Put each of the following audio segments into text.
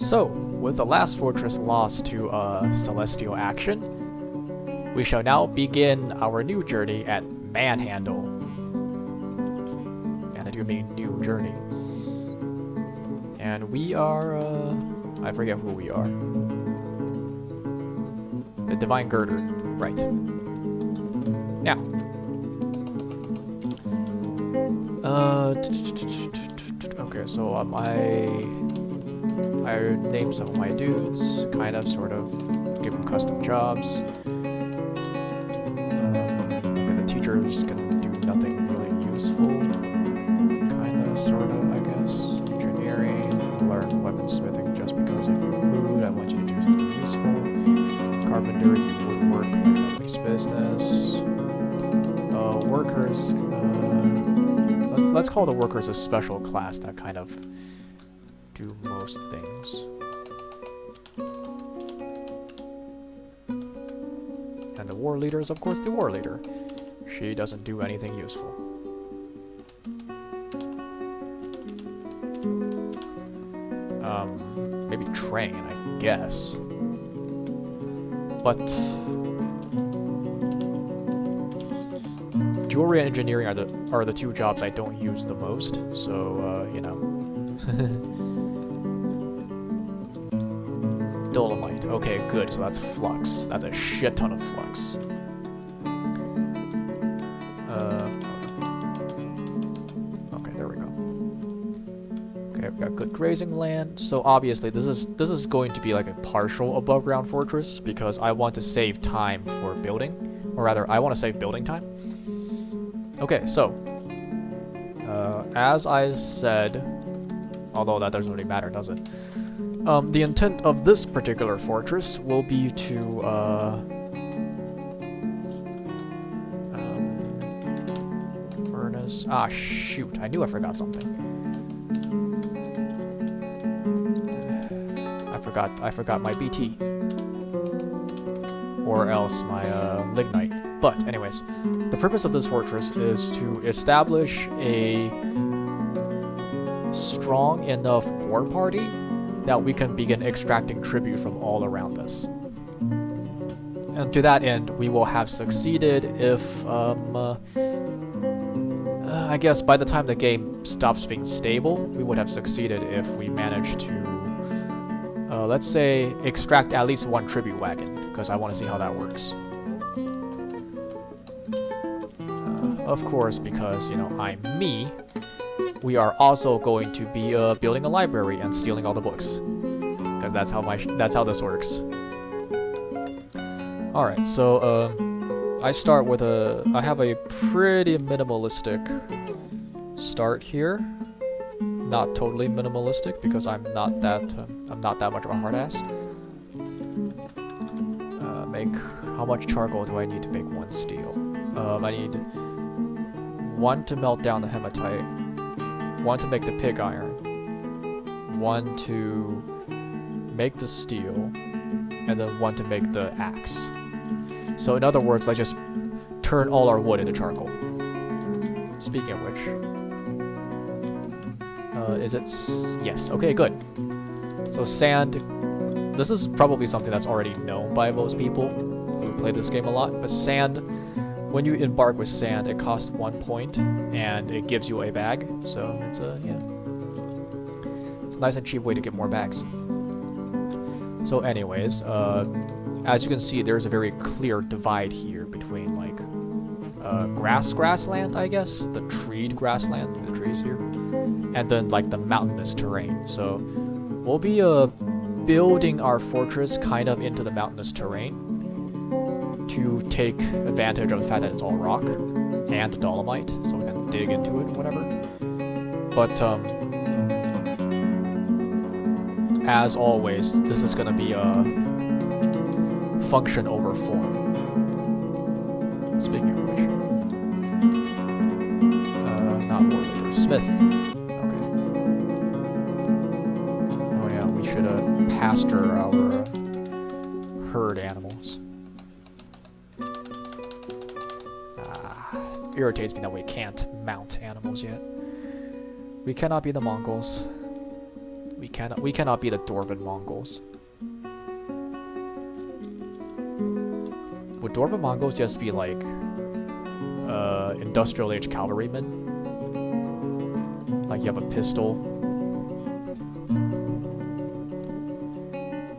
So, with the last fortress lost to celestial action, we shall now begin our new journey at Manhandle. And I do mean new journey. And we are, I forget who we are. The Divine Girder, right. Now. Okay, so I named some of my dudes, kind of, sort of, give them custom jobs. Okay, the teacher's gonna do nothing really useful. Kind of, sort of, I guess. Engineering, learn weaponsmithing just because of your mood. I want you to do something useful. Carpenter, you woodwork, nobody's business. Workers, let's call the workers a special class that kind of do most things. And the war leader is, of course, the war leader. She doesn't do anything useful. Maybe train, I guess. But jewelry and engineering are the two jobs I don't use the most, so you know. Dolomite. Okay, good. So that's flux. That's a shit ton of flux. Okay, there we go. Okay, I've got good grazing land. So obviously, this is going to be like a partial above ground fortress because I want to save time for building, or rather, I want to save building time. Okay, so as I said, although that doesn't really matter, does it? The intent of this particular fortress will be to, furnace... Ah, shoot, I knew I forgot something. I forgot my BT. Or else my, lignite. But, anyways, the purpose of this fortress is to establish a strong enough war party that we can begin extracting tribute from all around us. And to that end, we will have succeeded if, I guess by the time the game stops being stable, we would have succeeded if we managed to, let's say, extract at least one tribute wagon, because I want to see how that works. Of course, because, you know, I'm me, we are also going to be building a library and stealing all the books, because that's how this works. All right, so I start with I have a pretty minimalistic start here. Not totally minimalistic because I'm not that much of a hard ass. How much charcoal do I need to make one steel? I need 1 to melt down the hematite. 1 to make the pig iron, 1 to make the steel, and then 1 to make the axe. So in other words, let's just turn all our wood into charcoal. Speaking of which, is it... yes, okay, good. So sand, this is probably something that's already known by most people who play this game a lot, but sand, when you embark with sand, it costs 1 point, and it gives you a bag, so it's yeah. It's a nice and cheap way to get more bags. So anyways, as you can see, there's a very clear divide here between, like, grassland, I guess, the treed grassland, the trees here, and then, like, the mountainous terrain. So we'll be, building our fortress kind of into the mountainous terrain to take advantage of the fact that it's all rock and dolomite, so we can dig into it, whatever. But, as always, this is gonna be a function over form. Speaking of which, not war leader, smith. Okay. Oh yeah, we should pasture our herd animals. Irritates me that we can't mount animals yet. We cannot be the Mongols. We cannot be the Dwarven Mongols. Would Dwarven Mongols just be like industrial age cavalrymen? Like you have a pistol?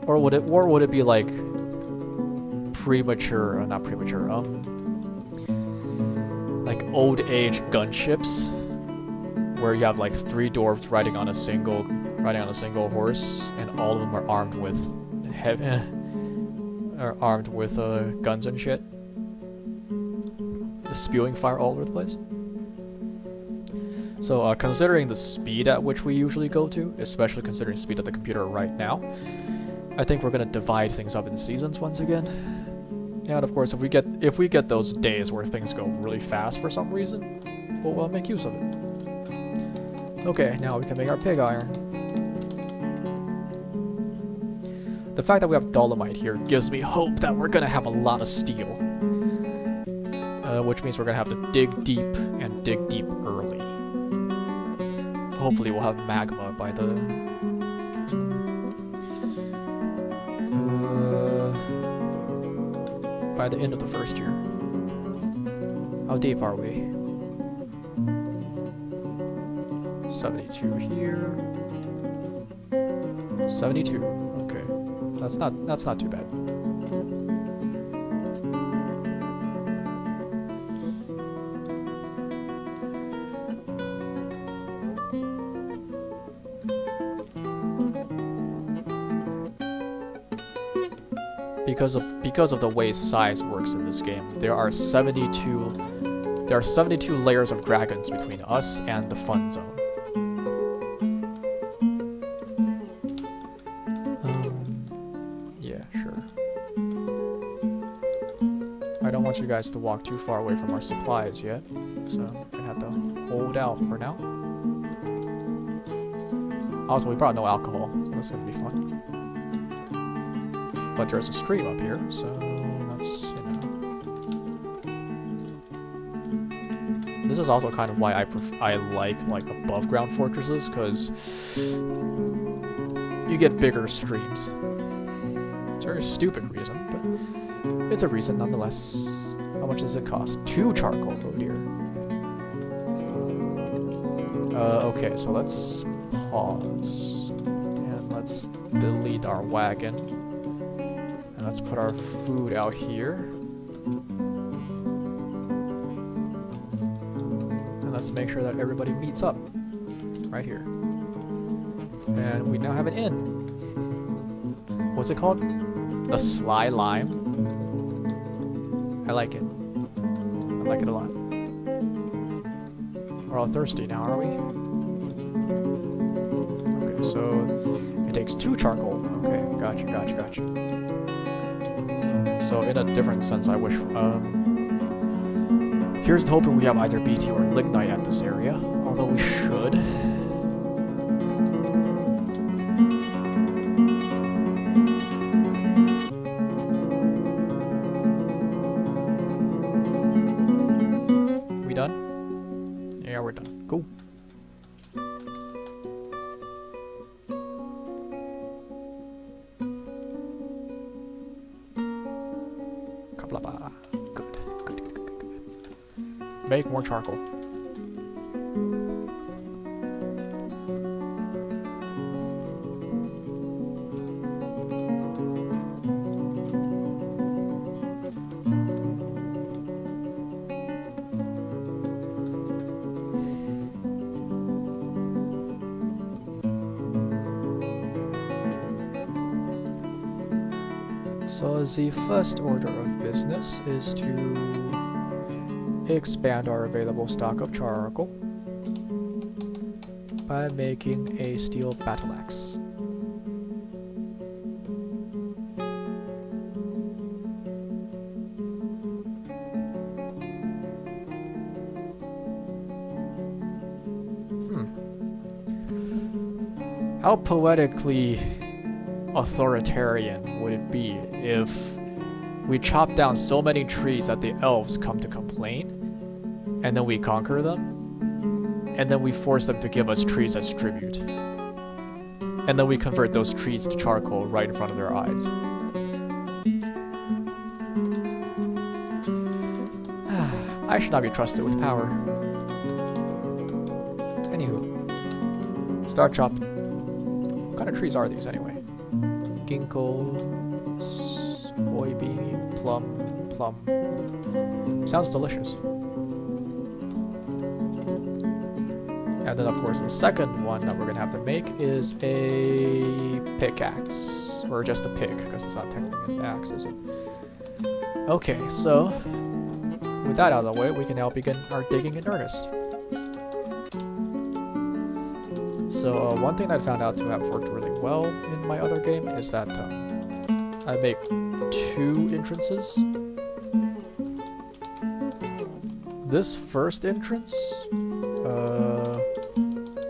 Or would it be like premature, not premature, like old age gunships where you have like 3 dwarves riding on a single horse, and all of them are armed with guns and shit, just spewing fire all over the place. So considering the speed at which we usually go to, especially considering the speed of the computer right now, I think we're gonna divide things up in seasons once again. And of course, if we get those days where things go really fast for some reason, we'll make use of it. Okay, now we can make our pig iron. The fact that we have dolomite here gives me hope that we're gonna have a lot of steel. Which means we're gonna have to dig deep, and dig deep early. Hopefully we'll have magma by the... by the end of the first year. How deep are we? 72 here. 72. Okay. That's not too bad. Because of the way size works in this game, there are 72 layers of dragons between us and the fun zone. Yeah, sure. I don't want you guys to walk too far away from our supplies yet, so I'm gonna have to hold out for now. Also, we brought no alcohol, so that's gonna be fun. But there's a stream up here, so that's, you know. This is also kind of why I like above ground fortresses, because you get bigger streams. It's a very stupid reason, but it's a reason nonetheless. How much does it cost? 2 charcoal, oh dear. Okay, so let's pause. And let's delete our wagon. And let's put our food out here. And let's make sure that everybody meets up. Right here. And we now have an inn. What's it called? The Sly Lime. I like it. I like it a lot. We're all thirsty now, are we? Okay, so it takes 2 charcoal. Okay, gotcha. So in a different sense, I wish, here's hoping we have either BT or lignite at this area, although we should. We done? Yeah, we're done. Cool. Good. Make more charcoal. So the first order of business is to expand our available stock of charcoal by making a steel battle axe. How poetically authoritarian would it be if we chop down so many trees that the elves come to complain, and then we conquer them, and then we force them to give us trees as tribute? and then we convert those trees to charcoal right in front of their eyes. I should not be trusted with power. Anywho, Star Chop. What kind of trees are these anyway? Ginkgo, soybean, plum. Sounds delicious. And then of course the second one that we're gonna have to make is a pickaxe. Or just a pick, because it's not technically an axe, is it? Okay, so with that out of the way, we can now begin our digging in earnest. So one thing I found out to have worked really well in my other game is that I make 2 entrances. This first entrance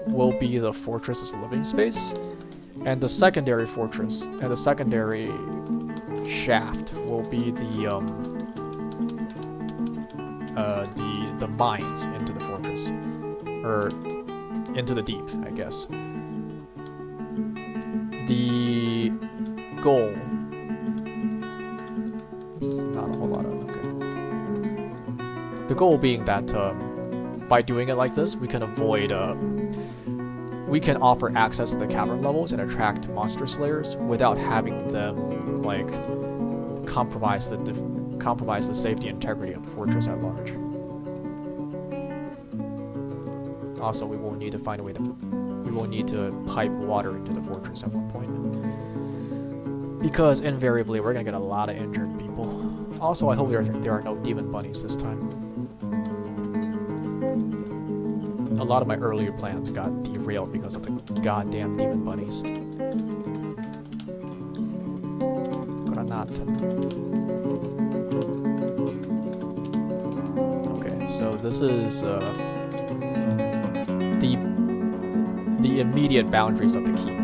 will be the fortress's living space, and the secondary fortress and the secondary shaft will be the mines into the fortress, or into the deep, I guess. The goal. It's not a whole lot of okay. The goal being that by doing it like this, we can avoid. We can offer access to the cavern levels and attract monster slayers without having them like compromise the safety and integrity of the fortress at large. Also, we will need to find a way to. We will need to pipe water into the fortress at one point, because invariably we're gonna get a lot of injured people. Also, I hope there are no demon bunnies this time. A lot of my earlier plans got derailed because of the goddamn demon bunnies. Granaten. Okay, so this is the immediate boundaries of the keep.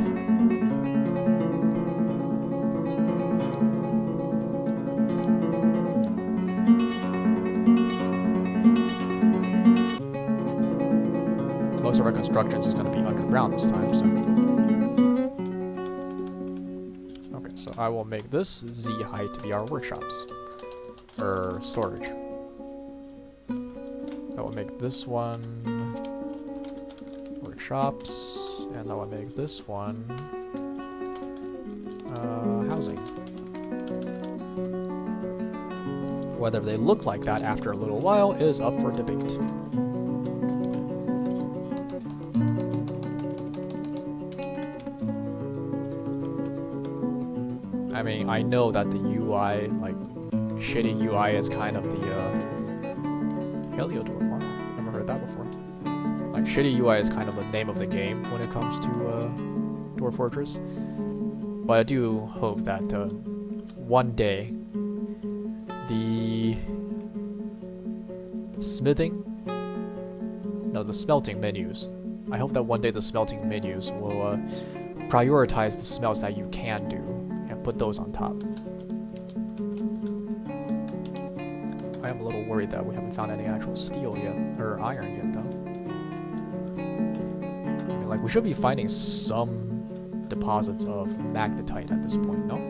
Most of our constructions is going to be underground this time, so. Okay, so I will make this Z height to be our workshops. Or storage. I will make this one workshops, and I will make this one housing. Whether they look like that after a little while is up for debate. I mean, I know that the UI, like, shitty UI is kind of the, Heliodor, wow, never heard that before. Like, shitty UI is kind of the name of the game when it comes to, Dwarf Fortress. But I do hope that, one day, the smelting menus. I hope that one day the smelting menus will, prioritize the smelts that you can do, and put those on top. I am a little worried that we haven't found any actual steel yet, or iron yet, though. I mean, like, we should be finding some deposits of magnetite at this point, no?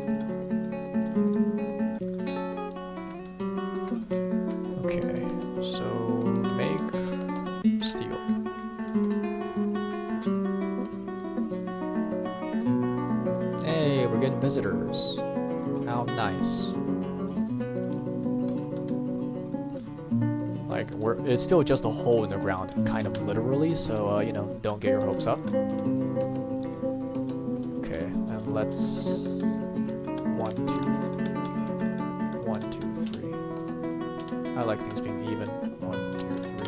Okay, so make steel. Hey, we're getting visitors. How nice. Like, it's still just a hole in the ground, kind of literally, so, you know, don't get your hopes up. Okay, and let's... 1, 2, 3. 1, 2, 3. I like things being even. 1, 2, 3.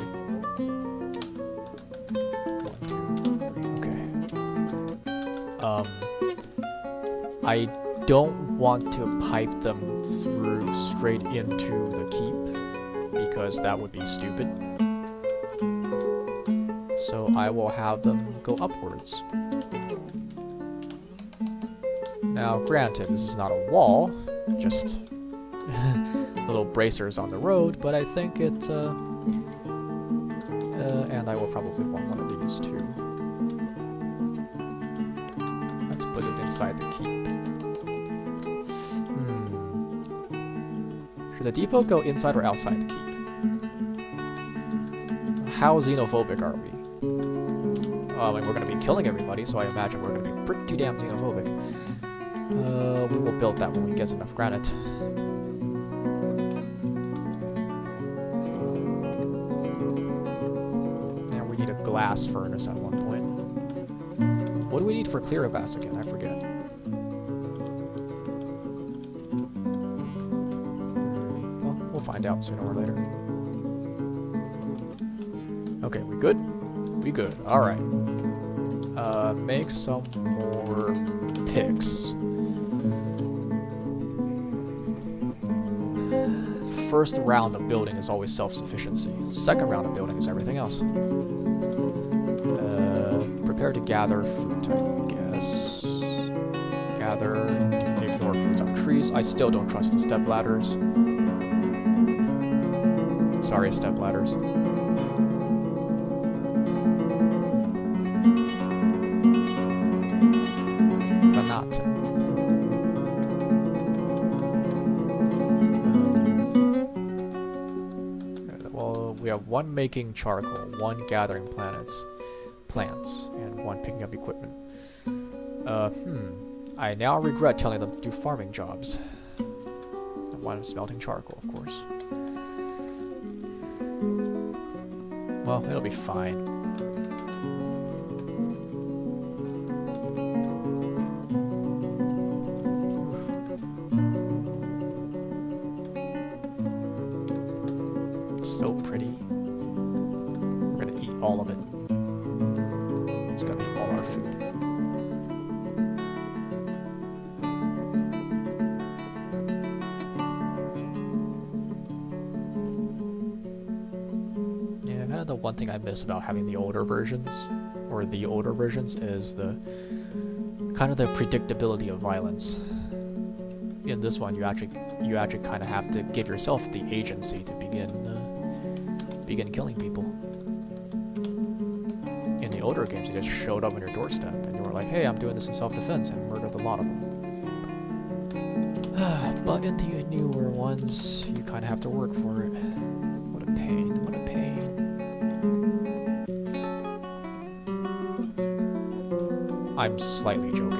1, 2, 3. Okay. I don't want to pipe them through straight into the keep, because that would be stupid. So I will have them go upwards. Now, granted, this is not a wall, just little bracers on the road, but I think it, and I will probably want one of these too. to put it inside the keep. Should the depot go inside or outside the keep? How xenophobic are we? I mean, we're going to be killing everybody, so I imagine we're going to be pretty damn xenophobic. We will build that when we get enough granite. And we need a glass furnace at one point. What do we need for clear-a-bass again? I forget. Well, we'll find out sooner or later. Okay, we good? We good. Alright. Make some more picks. First round of building is always self-sufficiency. Second round of building is everything else. Prepare to gather fruit, I guess. Gather, ignore fruits on trees. I still don't trust the step ladders. Sorry, step ladders. But not. Well, we have one making charcoal, one gathering plants, and one picking up equipment. I now regret telling them to do farming jobs. And one smelting charcoal, of course. Well, it'll be fine. It's so pretty. We're gonna eat all of it. It's gonna be all our food. Yeah, kind of the one thing I miss about having the older versions, or the older versions, is the kind of the predictability of violence. In this one, you actually kind of have to give yourself the agency to begin killing people. In the older games, they just showed up on your doorstep, and you were like, "Hey, I'm doing this in self-defense," and murdered a lot of them. But in the newer ones, you kind of have to work for it. What a pain! What a pain! I'm slightly joking.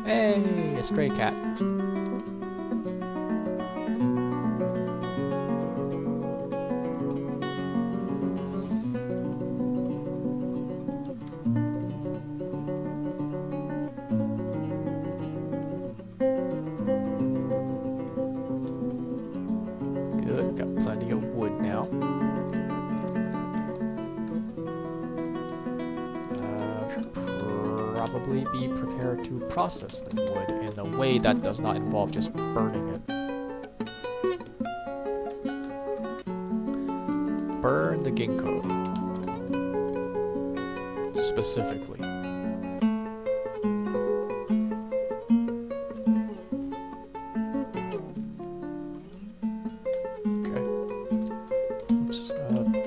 Hey, a stray cat. Good, got plenty of wood now. Should probably be prepared to process the wood in a way that does not involve just burning it. Burn the ginkgo. Specifically. Okay. Oops.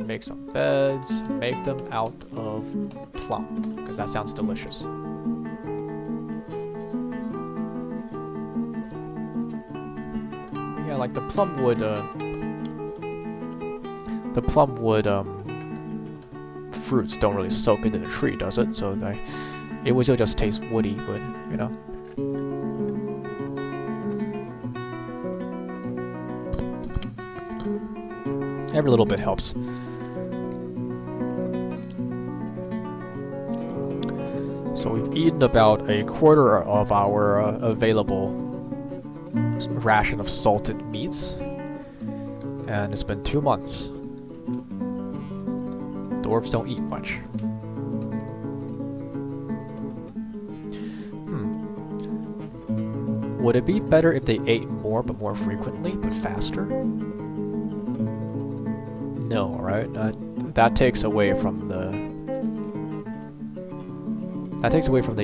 Make some beds. Make them out of plum, because that sounds delicious. Yeah, like the plum wood fruits don't really soak into the tree, does it? So it will just taste woody, but you know. Every little bit helps. So we've eaten about a quarter of our available ration of salted meats, and it's been 2 months. Dwarves don't eat much. Would it be better if they ate more but more frequently, but faster? No, right? That takes away from the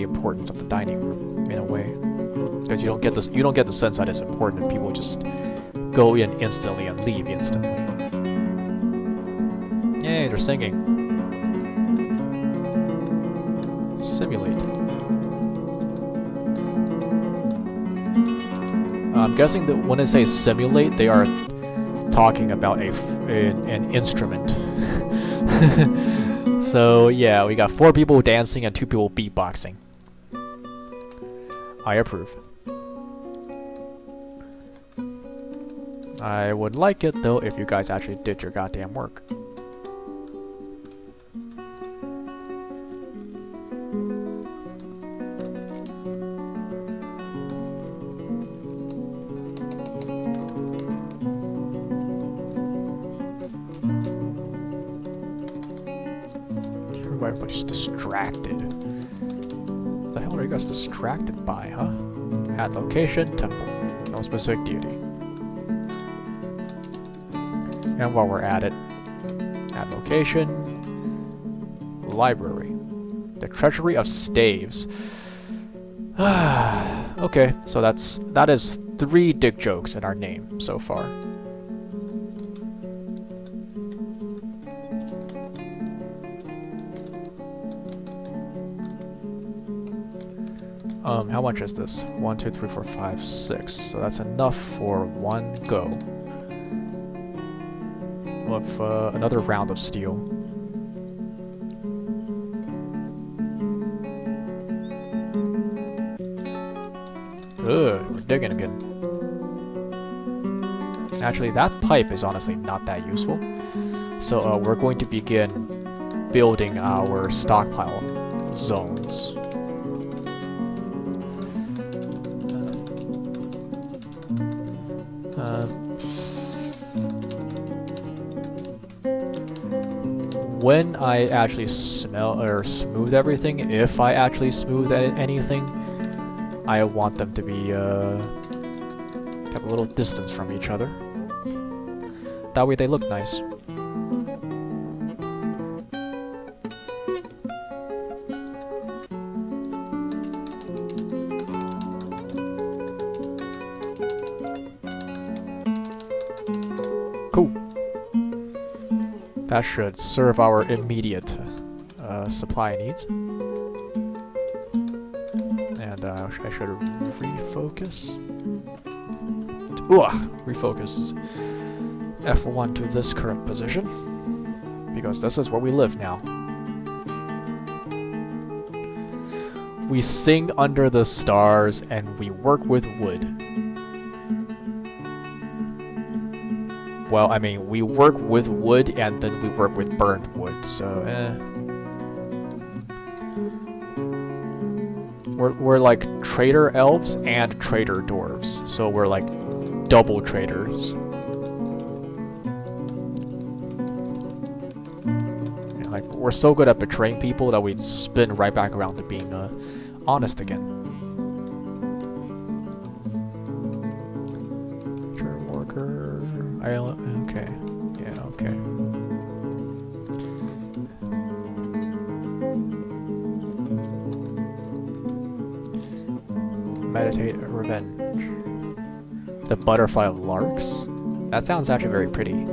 importance of the dining room in a way, because you don't get the sense that it's important and people just go in instantly and leave instantly. Yay, they're singing. Simulate. I'm guessing that when they say simulate, they are talking about an instrument. So yeah, we got 4 people dancing and 2 people beatboxing. I approve. I would like it though if you guys actually did your goddamn work. Everybody's distracted. What the hell are you guys distracted by, huh? Add location, temple. No specific deity. And while we're at it, add location, library. The treasury of staves. Okay, so that is 3 dick jokes in our name so far. How much is this? 1, 2, 3, 4, 5, 6. So that's enough for 1 go. We'll have another round of steel. Ugh, we're digging again. Actually, that pipe is honestly not that useful. So we're going to begin building our stockpile zones. When I actually smell or smooth everything, if I actually smooth anything, I want them to be kept a little distance from each other. That way they look nice. Cool. That should serve our immediate supply needs. And I should refocus. Refocus F1 to this current position. Because this is where we live now. We sing under the stars and we work with wood. Well, I mean, we work with wood and then we work with burned wood, so We're like trader elves and trader dwarves, so we're like double traders. Yeah, like, we're so good at betraying people that we spin right back around to being honest again. Worker, okay, yeah, okay. Meditate revenge. The butterfly of larks? That sounds actually very pretty.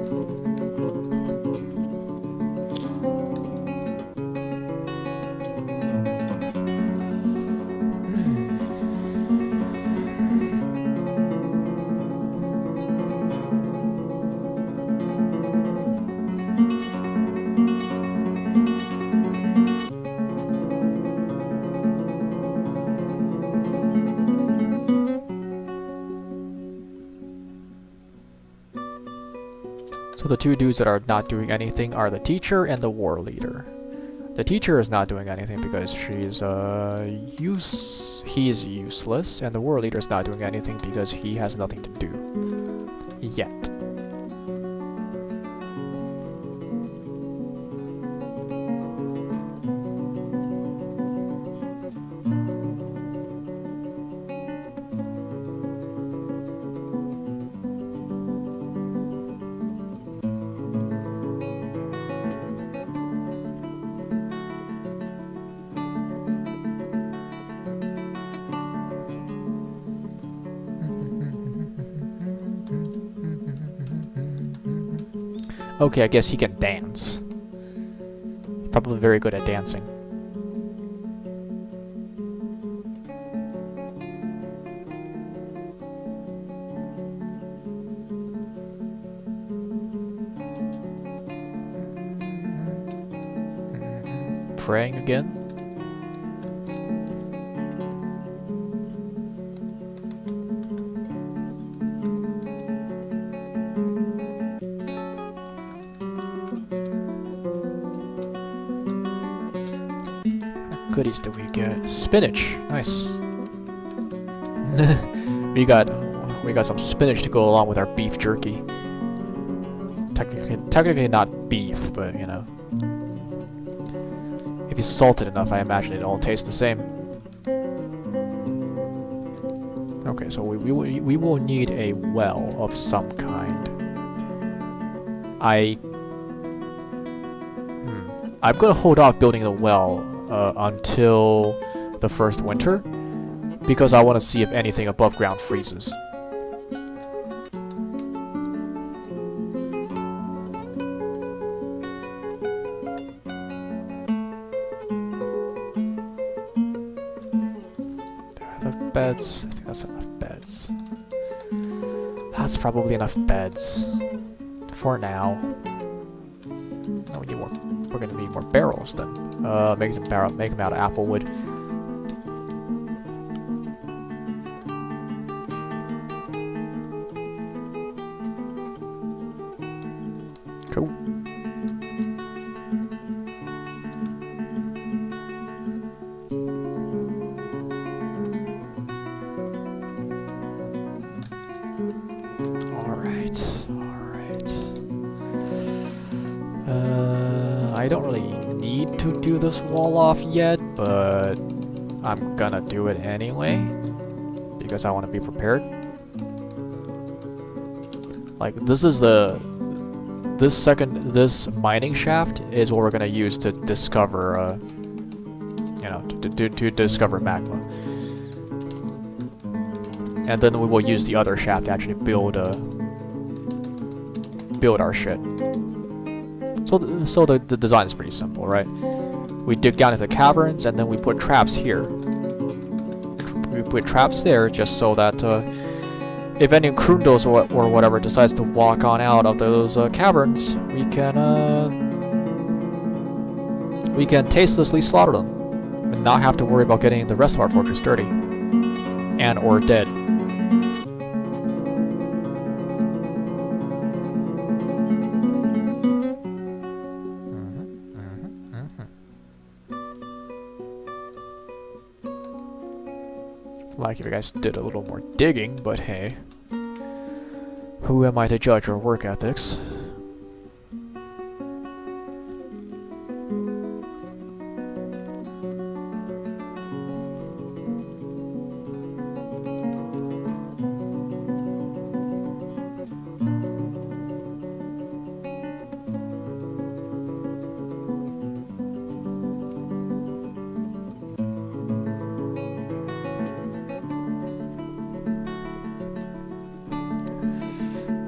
So the 2 dudes that are not doing anything are the teacher and the war leader. The teacher is not doing anything because he's useless, and the war leader is not doing anything because he has nothing to do. Yet. Okay, I guess he can dance. Probably very good at dancing. fraying again. What goodies do we get? Spinach, nice. we got some spinach to go along with our beef jerky. Technically not beef, but you know. If you salt it enough, I imagine it all tastes the same. Okay, so we will need a well of some kind. I'm gonna hold off building the well until the first winter, because I want to see if anything above ground freezes. Beds. I think that's enough beds. That's probably enough beds for now. Oh, we need more. We're gonna need more barrels then. Make them out of apple wood. Cool. I don't really need to do this wall off yet, but I'm gonna do it anyway because I want to be prepared. Like this mining shaft is what we're gonna use to discover, you know, to discover magma, and then we will use the other shaft to actually build our shit. So the design is pretty simple, right? We dig down into caverns, and then we put traps here. We put traps there just so that if any Krundos or whatever decides to walk on out of those caverns, we can tastelessly slaughter them and not have to worry about getting the rest of our fortress dirty and or dead. Like if you guys did a little more digging, but hey, who am I to judge your work ethics?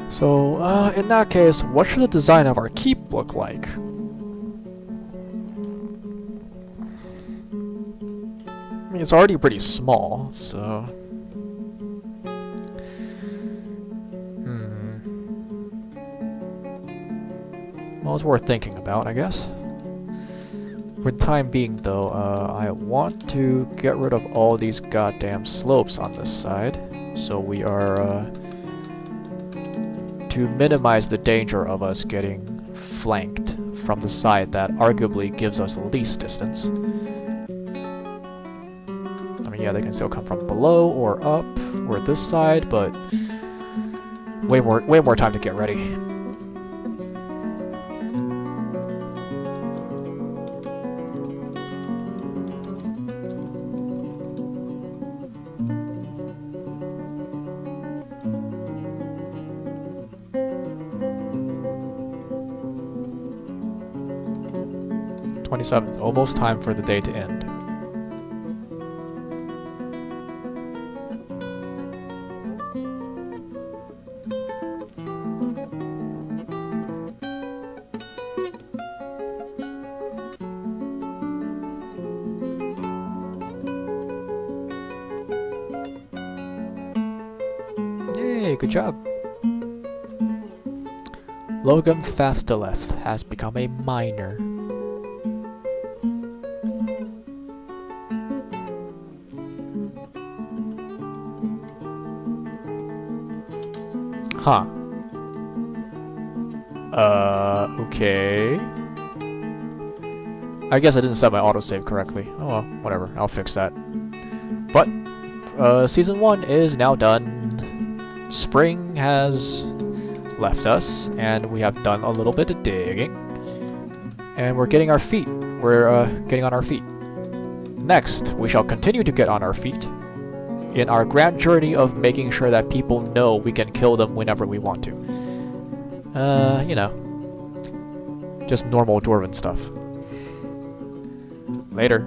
So, in that case, what should the design of our keep look like? I mean, it's already pretty small, so... Well, it's worth thinking about, I guess. For the time being, though, I want to get rid of all these goddamn slopes on this side, so we are, to minimize the danger of us getting flanked from the side that arguably gives us the least distance. I mean, yeah, they can still come from below or up or this side, but way more time to get ready. Almost time for the day to end. Yay, good job. Logan Fasteleth has become a miner. Huh. Okay. I guess I didn't set my autosave correctly. Oh well, whatever. I'll fix that. But, Season 1 is now done. Spring has left us, and we have done a little bit of digging. And we're getting our feet. We're, getting on our feet. Next, we shall continue to get on our feet in our grand journey of making sure that people know we can kill them whenever we want to. You know, just normal Dwarven stuff. Later.